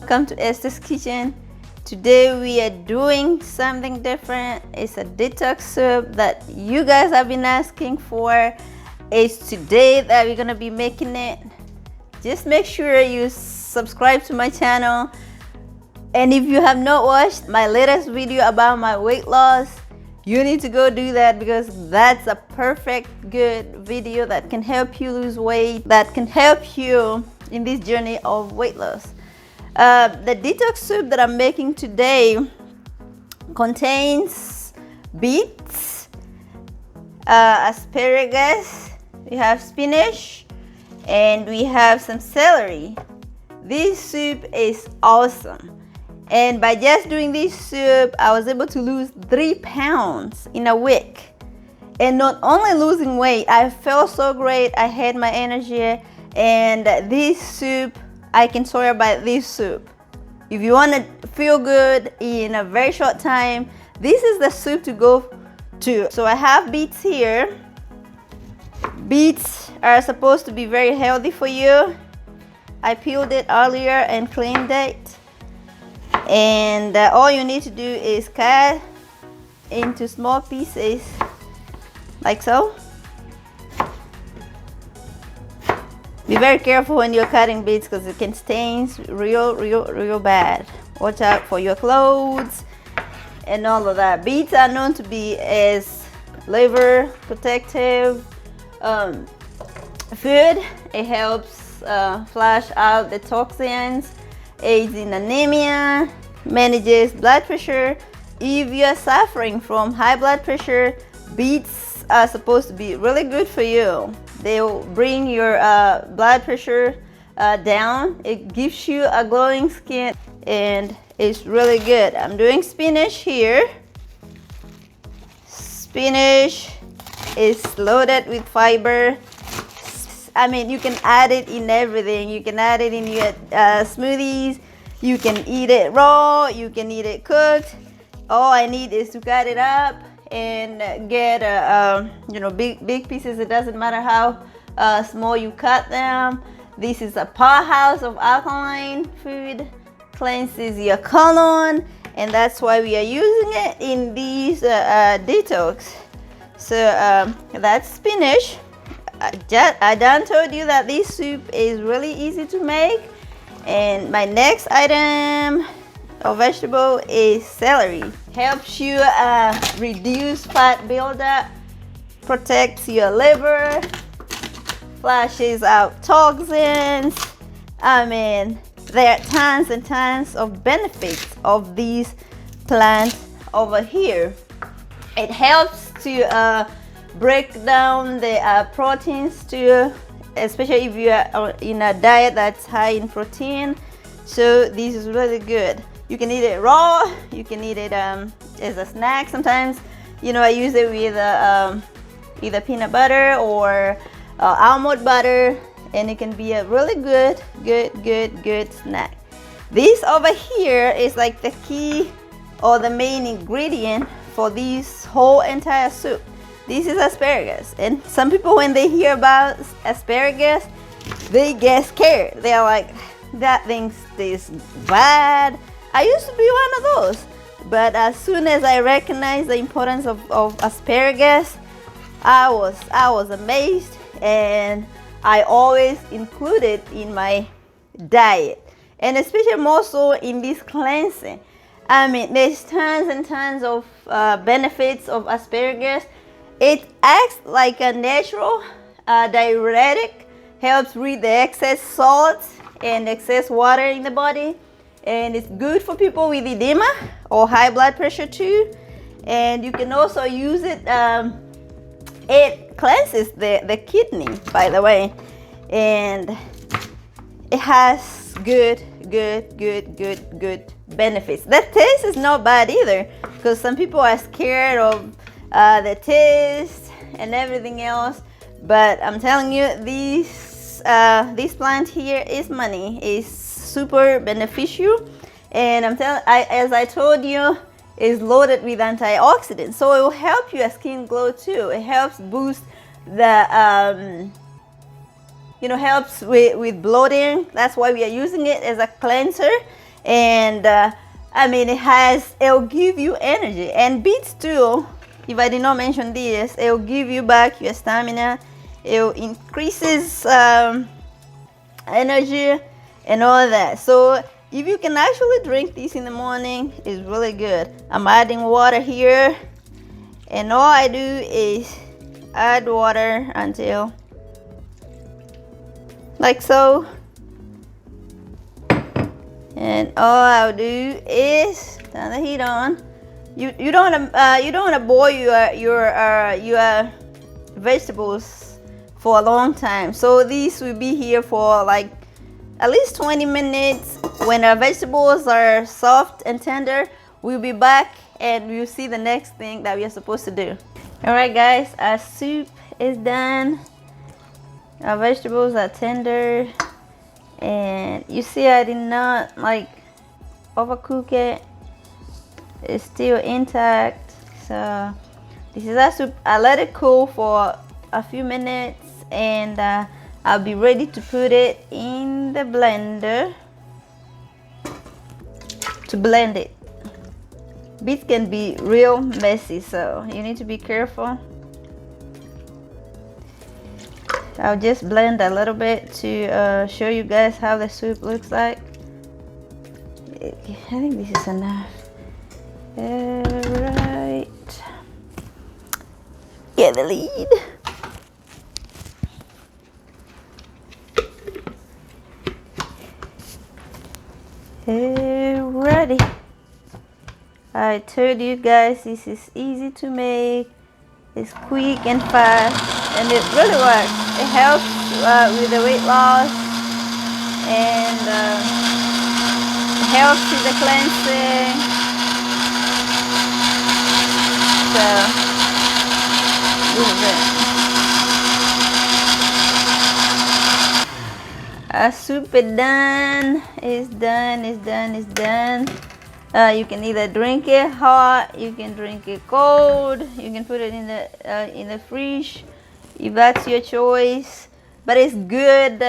Welcome to Esther's Kitchen. Today we are doing something different. It's a detox soup that you guys have been asking for. It's today that we're gonna be making it. Just make sure you subscribe to my channel. And if you have not watched my latest video about my weight loss, you need to go do that, because that's a perfect good video that can help you lose weight, that can help you in this journey of weight loss. The detox soup that I'm making today contains beets, asparagus, we have spinach, and we have some celery. This soup is awesome. And by just doing this soup, I was able to lose 3 pounds in a week. And not only losing weight, I felt so great. I had my energy. And this soup, I can swear by this soup. If you want to feel good in a very short time, this is the soup to go to. So I have beets here. Beets are supposed to be very healthy for you. I peeled it earlier and cleaned it. And all you need to do is cut into small pieces like so. Be very careful when you're cutting beets, because it can stain real bad. Watch out for your clothes and all of that. Beets are known to be as liver protective food. It helps flush out the toxins, aids in anemia, manages blood pressure. If you're suffering from high blood pressure, beets are supposed to be really good for you. They'll bring your blood pressure down. It gives you a glowing skin, and it's really good. I'm doing spinach here. Spinach is loaded with fiber. I mean, you can add it in everything. You can add it in your smoothies. You can eat it raw. You can eat it cooked. All I need is to cut it up and get big pieces. It doesn't matter how small you cut them. This is a powerhouse of alkaline food, cleanses your colon, and that's why we are using it in these detox. So that's spinach. I done told you that this soup is really easy to make. And my next item of vegetable is celery. Helps you reduce fat buildup, protects your liver, flushes out toxins. I mean, there are tons and tons of benefits of these plants over here. It helps to break down the proteins too, especially if you are in a diet that's high in protein. So this is really good. You can eat it raw. You can eat it as a snack. Sometimes, I use it with either peanut butter or almond butter, and it can be a really good snack. This over here is like the key or the main ingredient for this whole entire soup. This is asparagus, and some people, when they hear about asparagus, they get scared. They're like, that thing tastes bad. I used to be one of those, but as soon as I recognized the importance of asparagus, I was amazed, and I always include it in my diet, and especially more so in this cleansing. I mean, there's tons and tons of benefits of asparagus. It acts like a natural diuretic, helps rid the excess salt and excess water in the body, and it's good for people with edema or high blood pressure too. And you can also use it, it cleanses the kidney, by the way, and it has good benefits. The taste is not bad either, because some people are scared of the taste and everything else, but I'm telling you, this plant here is money. It's super beneficial, and as I told you, is loaded with antioxidants, so it will help your skin glow too. It helps boost the helps with bloating. That's why we are using it as a cleanser. and I mean, it'll give you energy. And beets too, if I did not mention this, it'll give you back your stamina. It increases energy and all that. So if you can actually drink this in the morning, it's really good. I'm adding water here, and all I do is add water until like so, and all I'll do is turn the heat on. You don't want to boil your vegetables for a long time. So these will be here for like at least 20 minutes. When our vegetables are soft and tender, we'll be back and we'll see the next thing that we are supposed to do. All right, guys, our soup is done. Our vegetables are tender, and you see I did not like overcook it. It's still intact. So this is our soup. I let it cool for a few minutes, and I'll be ready to put it in the blender to blend it. Beets can be real messy, so you need to be careful. I'll just blend a little bit to show you guys how the soup looks like. I think this is enough. Alright. Get the lid. Alrighty. I told you guys this is easy to make. It's quick and fast, and it really works. It helps with the weight loss, and it helps with the cleansing. So, this is it. Our soup is done. It's done. It's done. It's done. You can either drink it hot, you can drink it cold, you can put it in the fridge if that's your choice. But it's good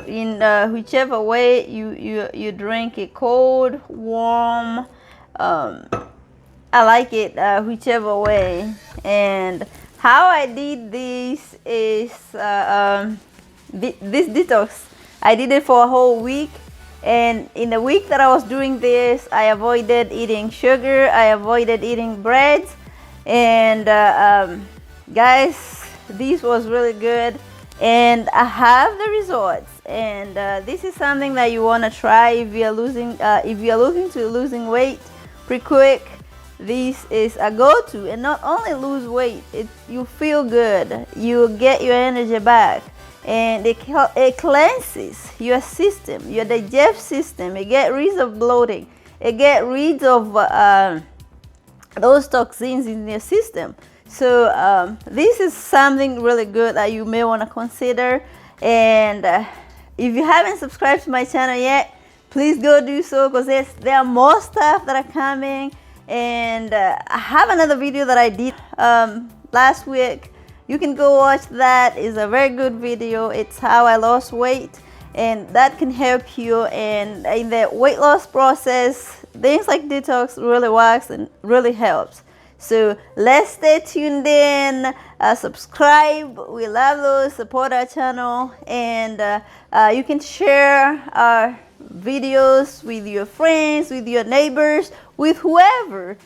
in whichever way you drink it, cold, warm. I like it whichever way. And how I did this is this detox. I did it for a whole week. And in the week that I was doing this, I avoided eating sugar, I avoided eating breads, and guys, this was really good, and I have the results. And this is something that you want to try if you're looking to losing weight pretty quick. This is a go-to, and not only lose weight, you feel good, you get your energy back. And it cleanses your system, your digestive system. It gets rid of bloating. It gets rid of those toxins in your system. So this is something really good that you may want to consider. And if you haven't subscribed to my channel yet, please go do so, because there are more stuff that are coming. And I have another video that I did last week. You can go watch that. It's a very good video. It's how I lost weight, and that can help you. And in the weight loss process, things like detox really works and really helps. So let's stay tuned in, subscribe. We love those. Support our channel, and you can share our videos with your friends, with your neighbors, with whoever.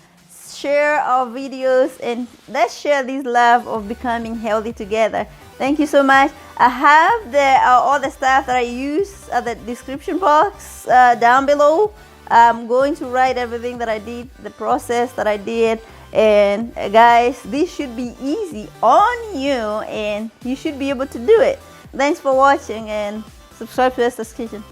Share our videos, and let's share this love of becoming healthy together. Thank you so much. I have all the stuff that I use at the description box down below. I'm going to write everything that I did, the process that I did. And guys, this should be easy on you, and you should be able to do it. Thanks for watching, and subscribe to Esther's Kitchen.